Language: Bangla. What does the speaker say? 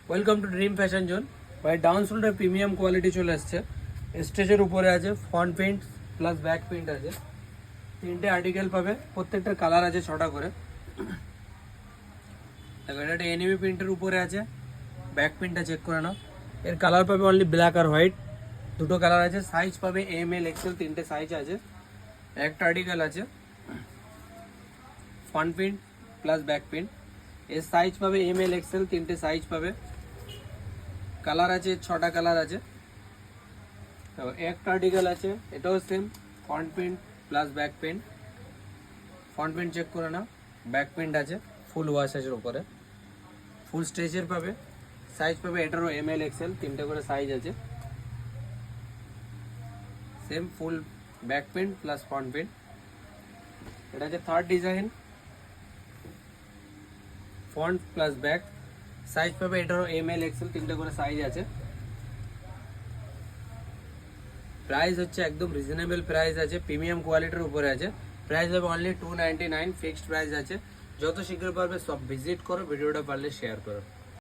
Welcome to dream fashion zone. ভাই ডাউন শোল্ডার প্রিমিয়াম কোয়ালিটি চলে আসছে। স্টেজের উপরে আছে front paint plus back paint আছে। তিনটে আর্টিকেল পাবে, প্রত্যেকটার কালার আছে 6টা করে। দেখো এটা একটা এনিমি প্রিন্টের উপরে আছে, ব্যাক প্রিন্টটা চেক করে নাও। এর কালার পাবে অনলি ব্ল্যাক আর হোয়াইট, দুটো কালার আছে। সাইজ পাবে এম এল এক্সেল, তিনটে সাইজ আছে। একটা আর্টিকেল আছে front print plus back print. এর সাইজ পাবে এম এল এক্সেল, তিনটে সাইজ পাবে। কালার আছে 6টা কালার আছে। তো একটা আর্টিকেল আছে, এটাও same front print plus back print. Front print check করে নাও, ব্যাক প্রিন্ট আছে, ফুল ওয়াশ আছে উপরে, ফুল স্ট্রেচের পাবে। সাইজ পাবে এটারও এম এল এক্সেল, তিনটে করে সাইজ আছে। Same full back print plus front print. এটা আছে third design, front plus back. Size পাবে এটারও এম এল এক্সেল, তিনটে করে সাইজ আছে। প্রাইস হচ্ছে একদম রিজনেবল প্রাইস আছে, প্রিমিয়াম কোয়ালিটির উপরে আছে। প্রাইস হবে অনলি 299, ফিক্সড প্রাইস আছে। যত শীঘ্র পারবে সব ভিজিট করো, ভিডিওটা পারলে শেয়ার করো।